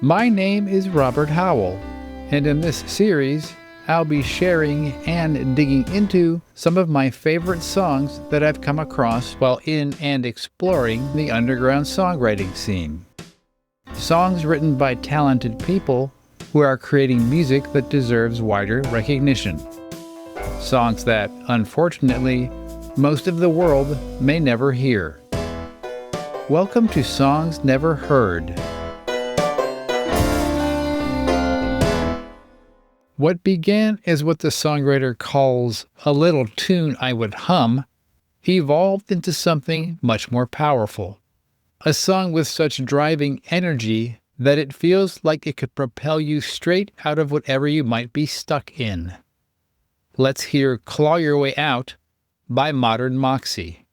My name is Robert Howell, and in this series, I'll be sharing and digging into some of my favorite songs that I've come across while in and exploring the underground songwriting scene. Songs written by talented people who are creating music that deserves wider recognition. Songs that, unfortunately, most of the world may never hear. Welcome to Songs Never Heard. What began as what the songwriter calls a little tune I would hum evolved into something much more powerful. A song with such driving energy that it feels like it could propel you straight out of whatever you might be stuck in. Let's hear Claw Your Way Out by Modern Moxie.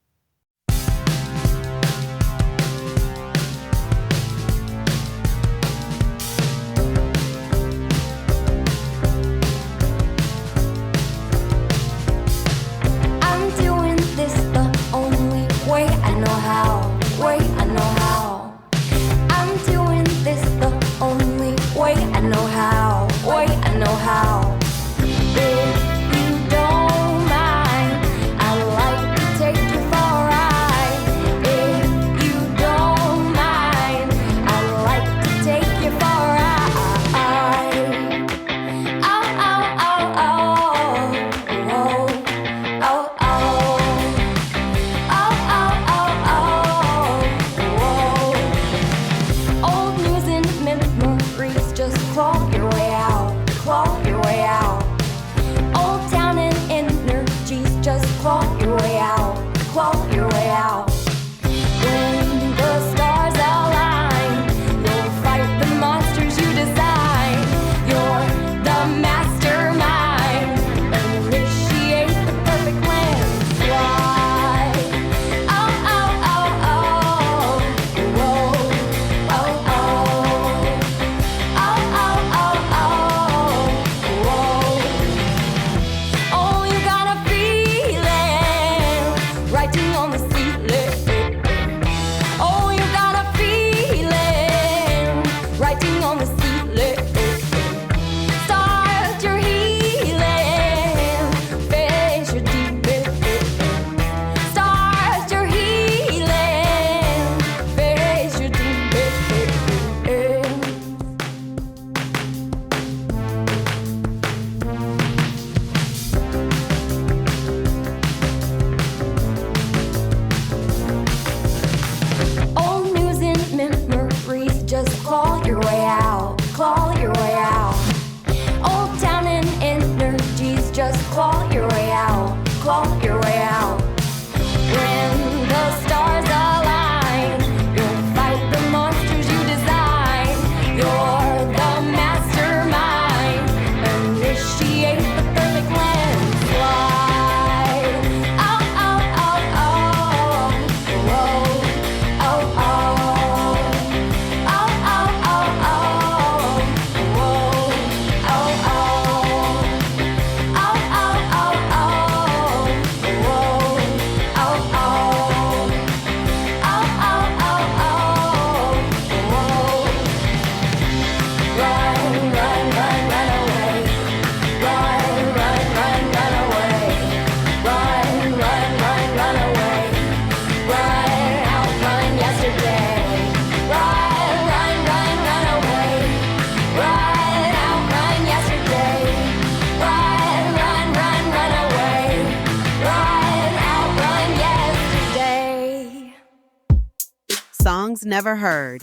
Songs Never Heard.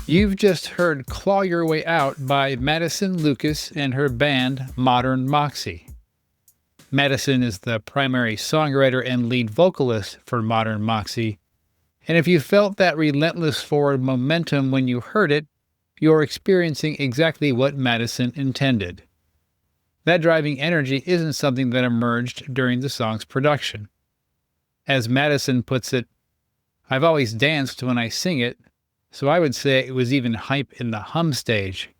You've just heard Claw Your Way Out by Madison Lucas and her band Modern Moxie. Madison is the primary songwriter and lead vocalist for Modern Moxie, and if you felt that relentless forward momentum when you heard it, you're experiencing exactly what Madison intended. That driving energy isn't something that emerged during the song's production. As Madison puts it, "I've always danced when I sing it, so I would say it was even hype in the hum stage."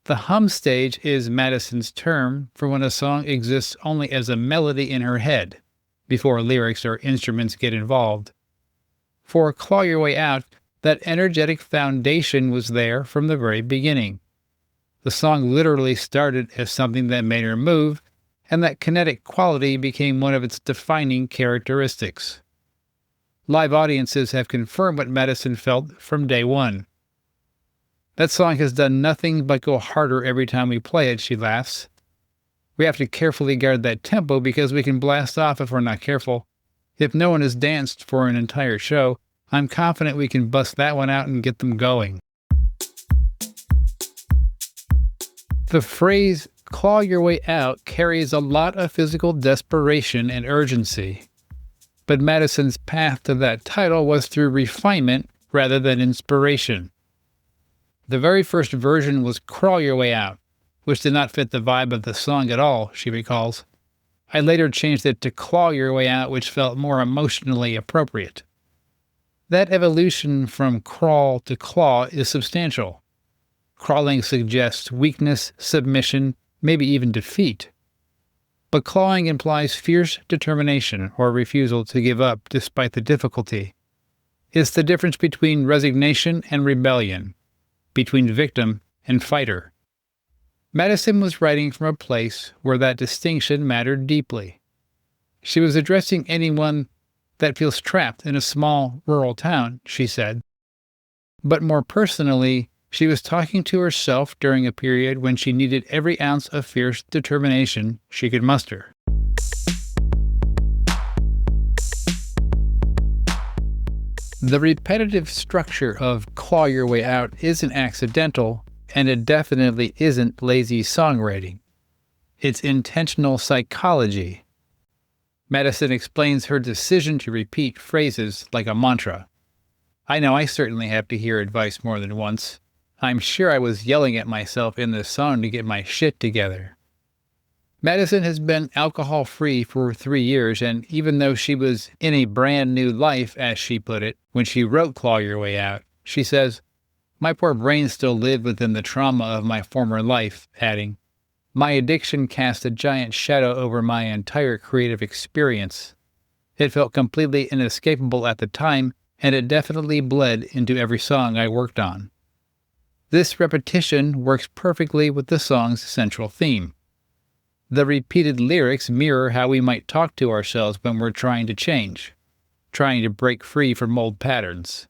The hum stage is Madison's term for when a song exists only as a melody in her head, before lyrics or instruments get involved. For Claw Your Way Out, That energetic foundation was there from the very beginning. The song literally started as something that made her move, and that kinetic quality became one of its defining characteristics. Live audiences have confirmed what Madison felt from day one. That song has done nothing but go harder every time we play it, she laughs. We have to carefully guard that tempo because we can blast off if we're not careful. If no one has danced for an entire show, I'm confident we can bust that one out and get them going. The phrase, claw your way out, carries a lot of physical desperation and urgency. But Madison's path to that title was through refinement rather than inspiration. The very first version was Crawl Your Way Out, which did not fit the vibe of the song at all, she recalls. I later changed it to Claw Your Way Out, which felt more emotionally appropriate. That evolution from crawl to claw is substantial. Crawling suggests weakness, submission, maybe even defeat. But clawing implies fierce determination or refusal to give up despite the difficulty. It's the difference between resignation and rebellion, between victim and fighter. Madison was writing from a place where that distinction mattered deeply. She was addressing anyone that feels trapped in a small rural town, she said. But more personally, she was talking to herself during a period when she needed every ounce of fierce determination she could muster. The repetitive structure of Claw Your Way Out isn't accidental, and it definitely isn't lazy songwriting. It's intentional psychology. Madison explains her decision to repeat phrases like a mantra. I know I certainly have to hear advice more than once. I'm sure I was yelling at myself in this song to get my shit together. Madison has been alcohol-free for 3 years, and even though she was in a brand new life, as she put it, when she wrote Claw Your Way Out, she says, my poor brain still lived within the trauma of my former life, adding, my addiction cast a giant shadow over my entire creative experience. It felt completely inescapable at the time, and it definitely bled into every song I worked on. This repetition works perfectly with the song's central theme. The repeated lyrics mirror how we might talk to ourselves when we're trying to change, trying to break free from old patterns.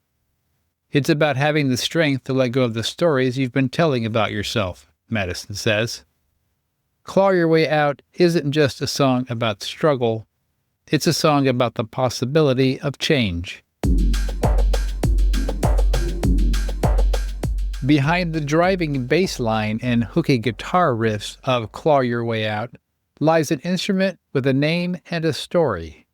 It's about having the strength to let go of the stories you've been telling about yourself, Madison says. Claw Your Way Out isn't just a song about struggle, it's a song about the possibility of change. Behind the driving bass line and hooky guitar riffs of Claw Your Way Out lies an instrument with a name and a story.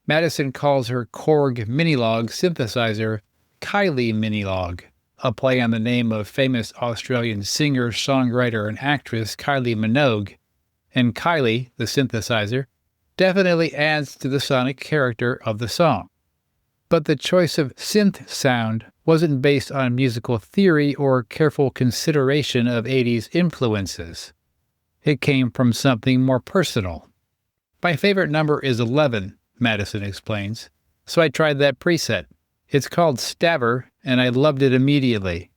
Madison calls her Korg Minilog synthesizer Kylie Minilog, a play on the name of famous Australian singer, songwriter, and actress Kylie Minogue, and Kylie, the synthesizer, definitely adds to the sonic character of the song. But the choice of synth sound wasn't based on musical theory or careful consideration of 80s influences. It came from something more personal. My favorite number is 11, Madison explains, so I tried that preset. It's called Stabber, and I loved it immediately.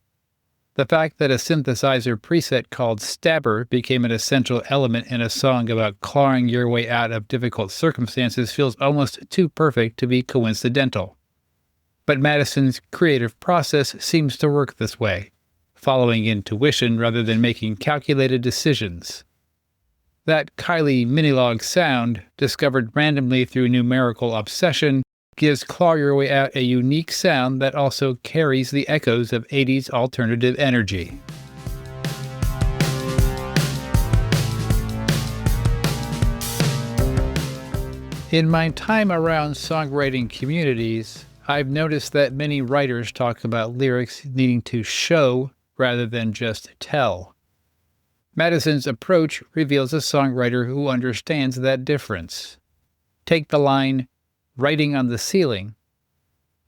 The fact that a synthesizer preset called Stabber became an essential element in a song about clawing your way out of difficult circumstances feels almost too perfect to be coincidental. But Madison's creative process seems to work this way, following intuition rather than making calculated decisions. That Kylie Minilog sound, discovered randomly through numerical obsession, gives Claw Your Way Out a unique sound that also carries the echoes of 80s alternative energy. In my time around songwriting communities, I've noticed that many writers talk about lyrics needing to show rather than just tell. Madison's approach reveals a songwriter who understands that difference. Take the line, "Writing on the ceiling."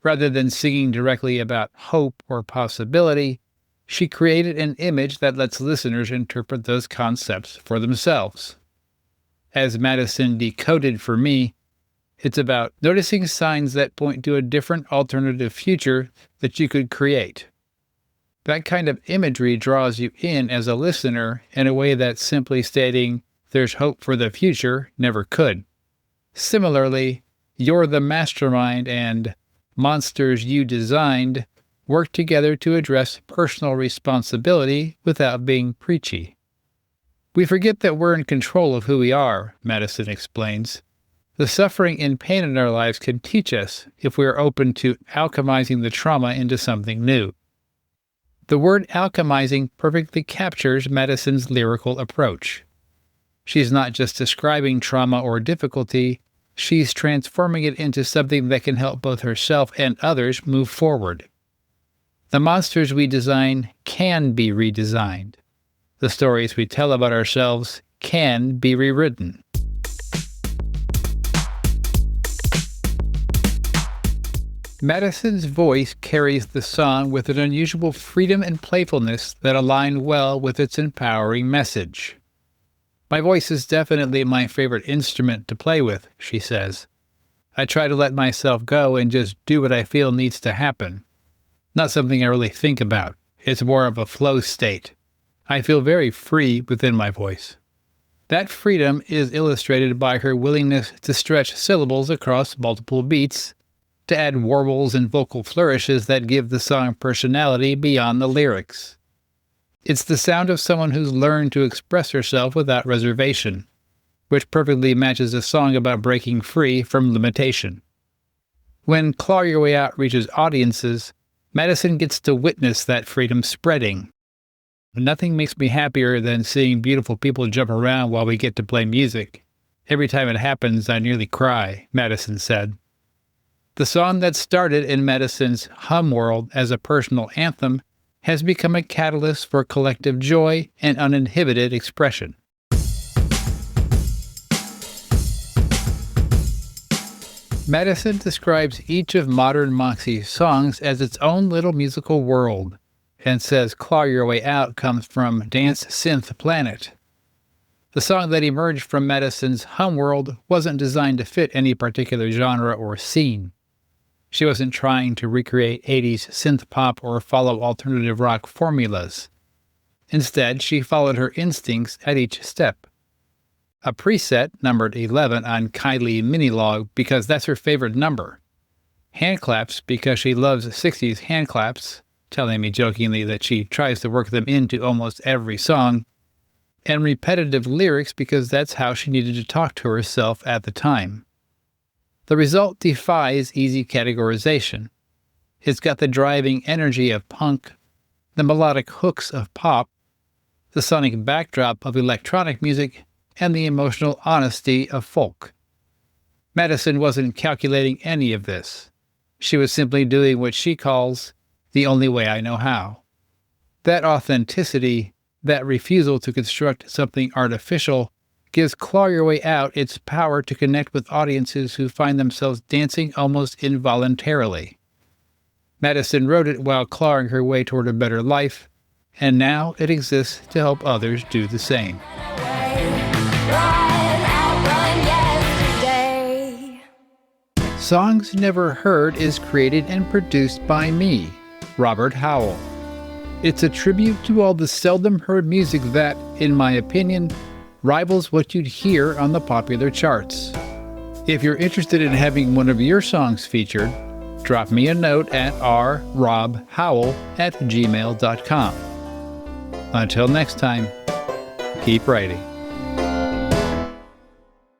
Rather than singing directly about hope or possibility, she created an image that lets listeners interpret those concepts for themselves. As Madison decoded for me, It's about noticing signs that point to a different alternative future that you could create. That kind of imagery draws you in as a listener in a way that simply stating, "There's hope for the future," never could. Similarly, "You're the Mastermind" and "Monsters You Designed" work together to address personal responsibility without being preachy. We forget that we're in control of who we are, Madison explains. The suffering and pain in our lives can teach us if we are open to alchemizing the trauma into something new. The word alchemizing perfectly captures Madison's lyrical approach. She's not just describing trauma or difficulty, she's transforming it into something that can help both herself and others move forward. The monsters we design can be redesigned. The stories we tell about ourselves can be rewritten. Madison's voice carries the song with an unusual freedom and playfulness that align well with its empowering message. "My voice is definitely my favorite instrument to play with," she says. "I try to let myself go and just do what I feel needs to happen. Not something I really think about. It's more of a flow state. I feel very free within my voice." That freedom is illustrated by her willingness to stretch syllables across multiple beats, to add warbles and vocal flourishes that give the song personality beyond the lyrics. It's the sound of someone who's learned to express herself without reservation, which perfectly matches a song about breaking free from limitation. When Claw Your Way Out reaches audiences, Madison gets to witness that freedom spreading. "Nothing makes me happier than seeing beautiful people jump around while we get to play music. Every time it happens, I nearly cry," Madison said. The song that started in Madison's hum world as a personal anthem has become a catalyst for collective joy and uninhibited expression. Madison describes each of modern Moxie's songs as its own little musical world, and says "Claw Your Way Out" comes from Dance Synth Planet. The song that emerged from Madison's hum world wasn't designed to fit any particular genre or scene. She wasn't trying to recreate 80s synth pop or follow alternative rock formulas. Instead, she followed her instincts at each step. A preset, numbered 11 on Kylie Minilog because that's her favorite number. Hand claps because she loves 60s hand claps, telling me jokingly that she tries to work them into almost every song. And repetitive lyrics because that's how she needed to talk to herself at the time. The result defies easy categorization. It's got the driving energy of punk, the melodic hooks of pop, the sonic backdrop of electronic music, and the emotional honesty of folk. Madison wasn't calculating any of this. She was simply doing what she calls the only way I know how. That authenticity, that refusal to construct something artificial, gives Claw Your Way Out its power to connect with audiences who find themselves dancing almost involuntarily. Madison wrote it while clawing her way toward a better life, and now it exists to help others do the same. Songs Never Heard is created and produced by me, Robert Howell. It's a tribute to all the seldom heard music that, in my opinion, rivals what you'd hear on the popular charts. If you're interested in having one of your songs featured, drop me a note at rrobhowell@gmail.com. Until next time, keep writing.